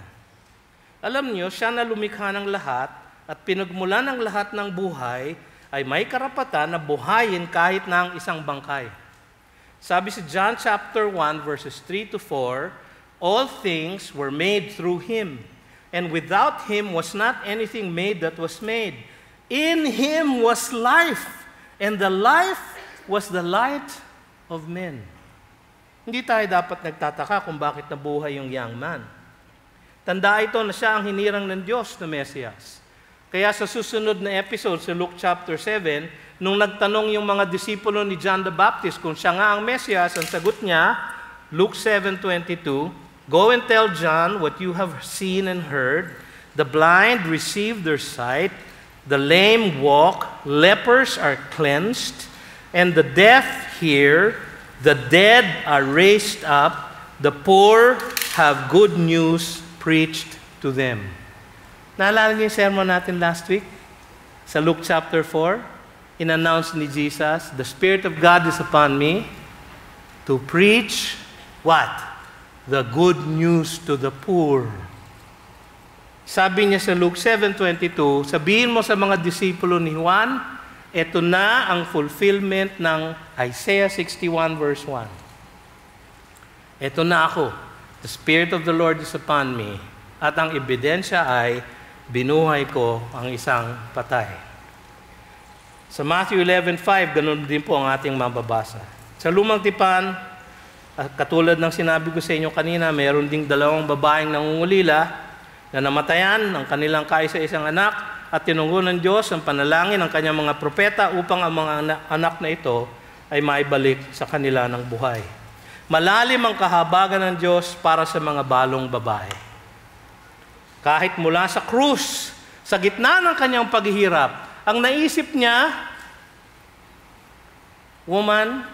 Alam niyo, siya na lumikha ng lahat at pinagmulan ng lahat ng buhay ay may karapatan na buhayin kahit na ang isang bangkay. Sabi sa John chapter 1 verses 3 to 4, all things were made through Him, and without Him was not anything made that was made. In Him was life, and the life was the light of men. Hindi tayo dapat nagtataka kung bakit nabuhay yung young man. Tanda ito na siya ang hinirang ng Diyos na Mesiyas. Kaya sa susunod na episode sa Luke chapter 7, nung nagtanong yung mga disipulo ni John the Baptist kung siya nga ang Mesiyas, ang sagot niya, Luke 7:22, go and tell John what you have seen and heard. The blind receive their sight, the lame walk, lepers are cleansed, and the deaf hear, the dead are raised up, the poor have good news preached to them. Naalala niyo yung sermon natin last week? Sa Luke chapter 4, in-announce ni Jesus, the Spirit of God is upon me to preach what? The good news to the poor. Sabi niya sa Luke 7:22, sabihin mo sa mga disipulo ni Juan, ito na ang fulfillment ng Isaiah 61 verse 1. Ito na ako, the Spirit of the Lord is upon me, at ang ebidensya ay binuhay ko ang isang patay. Sa Matthew 11:5, ganun din po ang ating mababasa. Sa Lumang Tipan, katulad ng sinabi ko sa inyo kanina, mayroon ding dalawang babaeng nangungulila na namatayan ng kanilang kaisa-isang anak at tinunggo ng Diyos ang panalangin ng kanyang mga propeta upang ang mga anak na ito ay maibalik sa kanila ng buhay. Malalim ang kahabagan ng Diyos para sa mga balong babae. Kahit mula sa krus, sa gitna ng kanyang paghihirap, ang naisip niya, woman,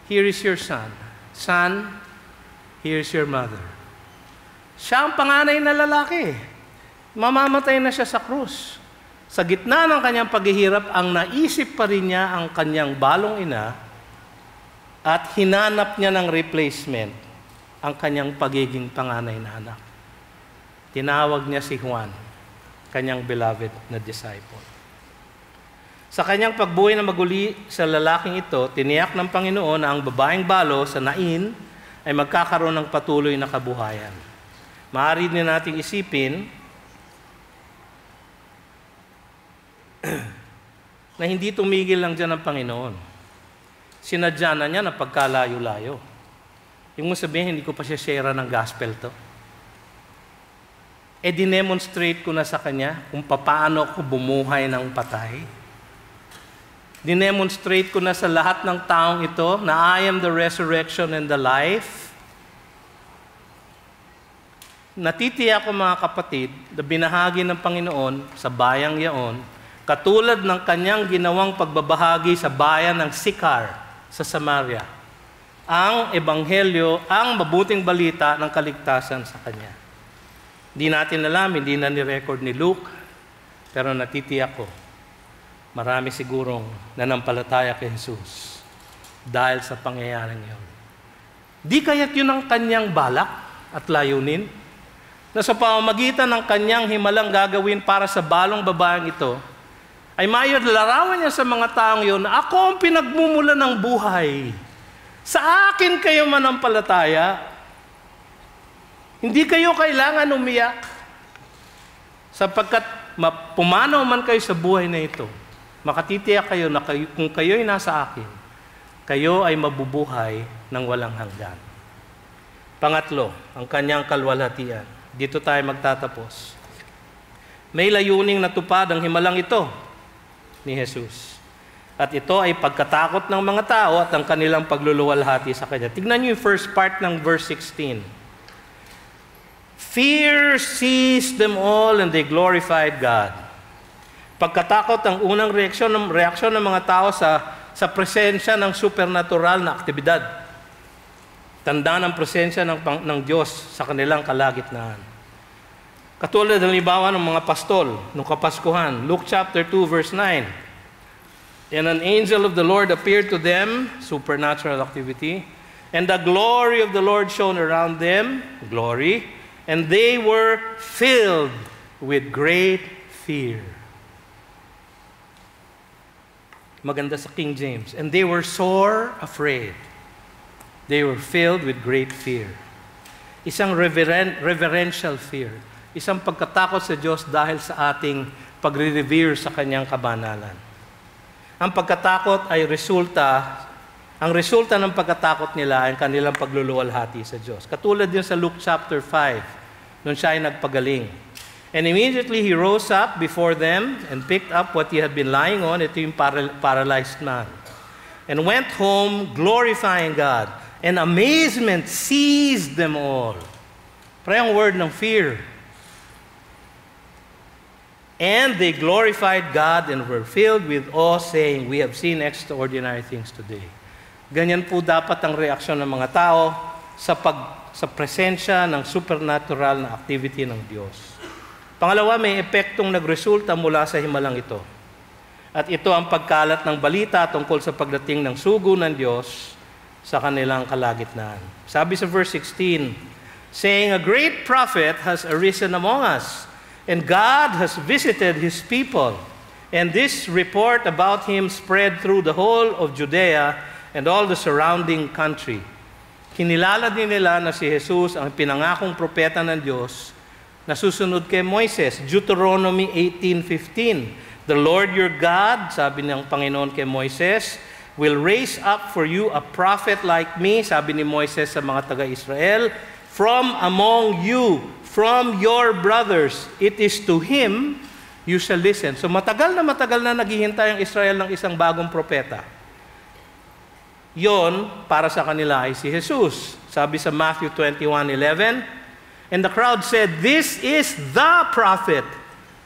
here is your son. Son, here is your mother. Siya ang panganay na lalaki. Mamamatay na siya sa krus. Sa gitna ng kanyang paghihirap, ang naisip pa rin niya ang kanyang balong ina at hinanap niya ng replacement ang kanyang pagiging panganay na anak. Tinawag niya si Juan, kanyang beloved na disciple. Sa kanyang pagbuhay na maguli sa lalaking ito, tiniyak ng Panginoon na ang babaeng balo sa Nain ay magkakaroon ng patuloy na kabuhayan. Maaari din nating isipin na hindi tumigil lang dyan ang Panginoon. Sinadya na niya na pagkalayo-layo. Yung mo sabihin, hindi ko pa siya share ng gospel to. Dinemonstrate ko na sa kanya kung paano ako bumuhay ng patay. Dinemonstrate ko na sa lahat ng taong ito na I am the resurrection and the life. Natitiyak ko mga kapatid na binahagi ng Panginoon sa bayang yaon, katulad ng kanyang ginawang pagbabahagi sa bayan ng Sychar sa Samaria, ang ebanghelyo, ang mabuting balita ng kaligtasan sa kanya. Hindi natin alam, hindi na ni-record ni Luke, pero natitiyak ko, marami sigurong nanampalataya kay Jesus dahil sa pangyayaring yun. Di kaya't yun ang kanyang balak at layunin, na sa pamamagitan ng kanyang himalang gagawin para sa balong babaeng ito, ay larawan niya sa mga taong yun na ako ang pinagmumulan ng buhay. Sa akin kayo manampalataya. Hindi kayo kailangan umiyak sapagkat pumanaw man kayo sa buhay na ito. Makatitiyak kayo na kung kayo'y nasa akin, kayo ay mabubuhay ng walang hanggan. Pangatlo, ang kanyang kalwalhatian. Dito tayo magtatapos. May layuning natupad ang himalang ito ni Jesus. At ito ay pagkatakot ng mga tao at ang kanilang pagluluwalhati sa Kanya. Tignan niyo yung first part ng verse 16. Fear seized them all and they glorified God. Pagkatakot ang unang reaksyon ng mga tao sa presensya ng supernatural na aktibidad. Tanda ng presensya ng Diyos sa kanilang kalagitnaan. Katulad ng libawan ng mga pastol nung Kapaskuhan. Luke chapter 2 verse 9. And an angel of the Lord appeared to them, supernatural activity, and the glory of the Lord shone around them, glory, and they were filled with great fear. Maganda sa King James. And they were sore afraid. They were filled with great fear. Isang reverential fear. Isang pagkatakot sa Diyos dahil sa ating pagre-revere sa Kanyang kabanalan. Ang pagkatakot ay ang resulta ng pagkatakot nila ay kanilang pagluluwalhati sa Diyos. Katulad din sa Luke chapter 5, nung siya ay nagpagaling. And immediately he rose up before them and picked up what he had been lying on. Ito yung paralyzed man. And went home glorifying God. And amazement seized them all. Pero yung word ng fear. And they glorified God and were filled with awe, saying, we have seen extraordinary things today. Ganyan po dapat ang reaksyon ng mga tao sa presensya ng supernatural na activity ng Diyos. Pangalawa, may epektong nagresulta mula sa himalang ito. At ito ang pagkalat ng balita tungkol sa pagdating ng sugo ng Diyos sa kanilang kalagitnaan. Sabi sa verse 16, saying, a great prophet has arisen among us, and God has visited His people. And this report about Him spread through the whole of Judea and all the surrounding country. Kinilala din nila na si Jesus ang pinangakong propeta ng Diyos na susunod kay Moises. Deuteronomy 18:15. The Lord your God, sabi ng Panginoon kay Moises, will raise up for you a prophet like me, sabi ni Moises sa mga taga-Israel, from among you, from your brothers. It is to him you shall listen. So matagal na naghihintay ang Israel ng isang bagong propeta. Yon, para sa kanila ay si Jesus. Sabi sa Matthew 21:11, and the crowd said, this is the prophet.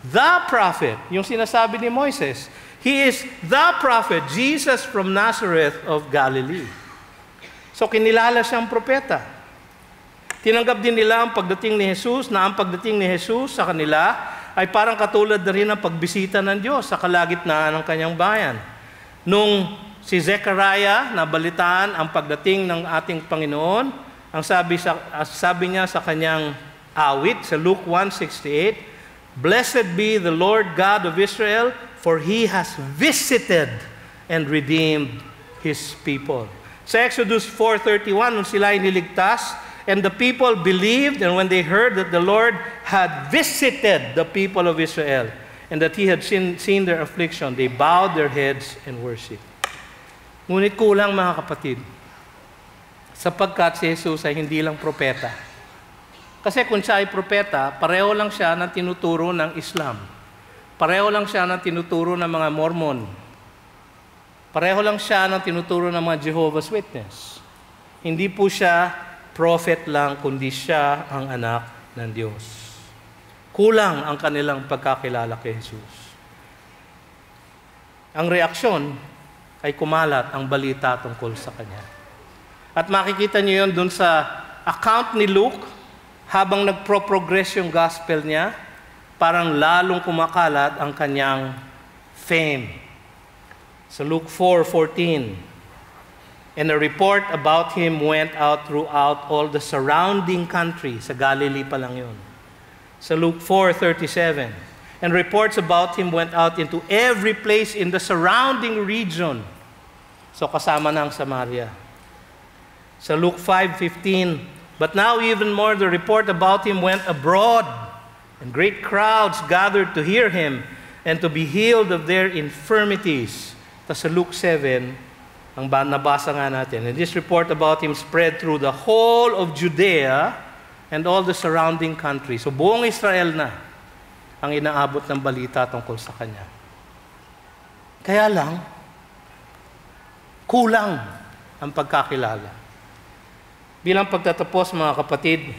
The prophet. Yung sinasabi ni Moises. He is the prophet, Jesus from Nazareth of Galilee. So kinilala siyang propeta. Tinanggap din nila ang pagdating ni Jesus, na ang pagdating ni Jesus sa kanila ay parang katulad na rin ng pagbisita ng Diyos sa kalagitnaan ng kanyang bayan. Nung si Zechariah nabalitaan ang pagdating ng ating Panginoon, ang sabi niya sa kanyang awit sa Luke 1:68, blessed be the Lord God of Israel, for He has visited and redeemed His people. Sa Exodus 4:31, nung sila ay niligtas, and the people believed, and when they heard that the Lord had visited the people of Israel, and that He had seen their affliction, they bowed their heads and worshiped. Ngunit kulang, mga kapatid, sapagkat si Jesus ay hindi lang propeta. Kasi kung siya ay propeta, pareho lang siya ng tinuturo ng Islam. Pareho lang siya ng tinuturo ng mga Mormon. Pareho lang siya ng tinuturo ng mga Jehovah's Witness. Hindi po siya prophet lang, kundi siya ang anak ng Diyos. Kulang ang kanilang pagkakilala kay Jesus. Ang reaksyon ay kumalat ang balita tungkol sa Kanya. At makikita niyo yun dun sa account ni Luke, habang nagpro-progress yung gospel niya, parang lalong kumakalat ang kanyang fame. So Luke 4:14, and a report about him went out throughout all the surrounding country. Sa Galilee pa lang yun. Sa Luke 4:37, and reports about him went out into every place in the surrounding region. So kasama na ang Samaria. Sa Luke 5:15, but now even more the report about him went abroad, and great crowds gathered to hear him and to be healed of their infirmities. Tapos sa Luke 7, ang nabasa nga natin, and this report about him spread through the whole of Judea and all the surrounding country. So buong Israel na ang inaabot ng balita tungkol sa kanya. Kaya lang, kulang ang pagkakilala. Bilang pagtatapos, mga kapatid,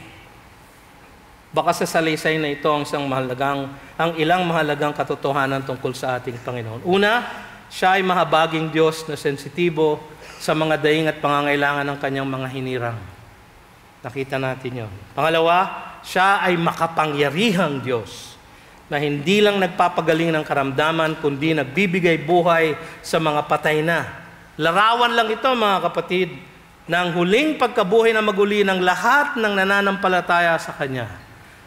Baka sa salaysay na ito ang ilang mahalagang katotohanan tungkol sa ating Panginoon. Una, siya ay mahabaging Diyos na sensitibo sa mga daing at pangangailangan ng kanyang mga hinirang. Nakita natin yun. Pangalawa, siya ay makapangyarihang Diyos na hindi lang nagpapagaling ng karamdaman, kundi nagbibigay buhay sa mga patay na. Larawan lang ito, mga kapatid, ng huling pagkabuhay na maguli ng lahat ng nananampalataya sa Kanya.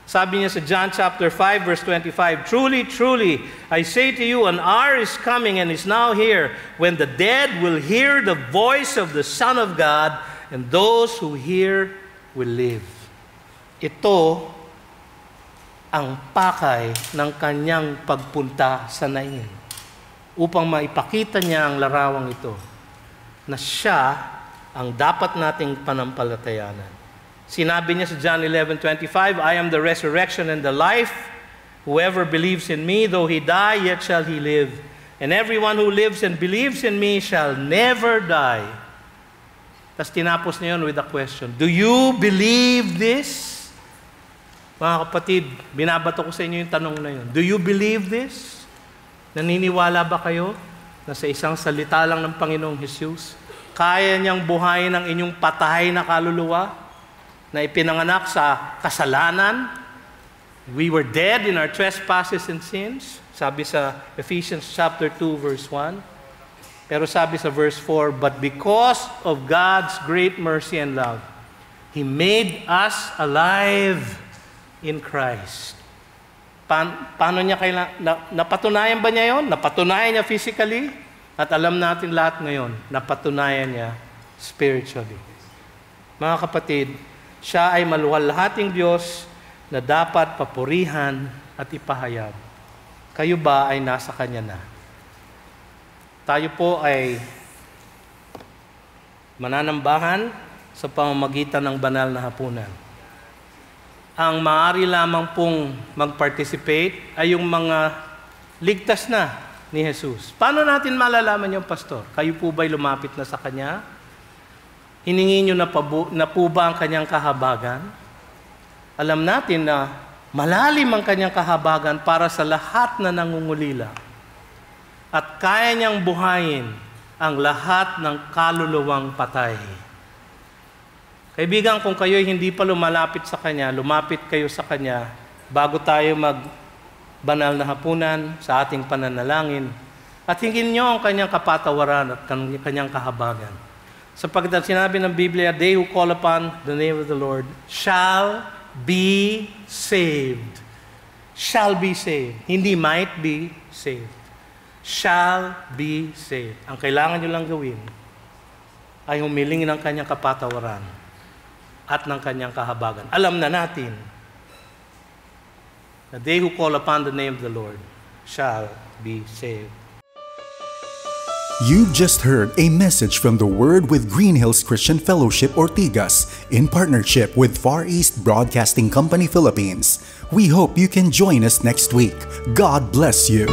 Sabi niya sa John chapter 5 verse 25, "Truly, truly, I say to you, an hour is coming and is now here, when the dead will hear the voice of the Son of God, and those who hear will live." Ito ang pakay ng kanyang pagpunta sa nain, upang maipakita niya ang larawang ito, na siya ang dapat nating panampalatayanan. Sinabi niya sa John 11:25, "I am the resurrection and the life. Whoever believes in me, though he die, yet shall he live. And everyone who lives and believes in me shall never die." Tapos tinapos niya yun with a question. Do you believe this? Mga kapatid, binabato ko sa inyo yung tanong na yun. Do you believe this? Naniniwala ba kayo na sa isang salita lang ng Panginoong Jesus, kaya niyang buhayin ang inyong patay na kaluluwa na ipinanganak sa kasalanan? We were dead in our trespasses and sins. Sabi sa Ephesians chapter 2 verse 1. Pero sabi sa verse 4, "But because of God's great mercy and love, He made us alive in Christ." Paano niya napatunayan ba niya yon? Napatunayan niya physically? At alam natin lahat ngayon, napatunayan niya spiritually. Mga kapatid, siya ay maluwalhating Diyos na dapat papurihan at ipahayag. Kayo ba ay nasa Kanya na? Tayo po ay mananambahan sa pamamagitan ng banal na hapunan. Ang maaari lamang pong mag-participate ay yung mga ligtas na ni Jesus. Paano natin malalaman yung pastor? Kayo po ba'y lumapit na sa Kanya? Hiningi nyo na po ba ang Kanyang kahabagan? Alam natin na malalim ang Kanyang kahabagan para sa lahat na nangungulila. At kaya niyang buhayin ang lahat ng kaluluwang patay. Kaibigan, kung kayo'y hindi pa lumalapit sa Kanya, lumapit kayo sa Kanya bago tayo magbanal na hapunan sa ating pananalangin. At hingin niyo ang Kanyang kapatawaran at Kanyang kahabagan. Sapagkat sinabi ng Biblia, "They who call upon the name of the Lord shall be saved." Shall be saved. Hindi might be saved. Shall be saved. Ang kailangan nyo lang gawin ay humiling ng Kanyang kapatawaran at ng Kanyang kahabagan. Alam na natin na they who call upon the name of the Lord shall be saved. You've just heard a message from the Word with Green Hills Christian Fellowship Ortigas in partnership with Far East Broadcasting Company Philippines. We hope you can join us next week. God bless you.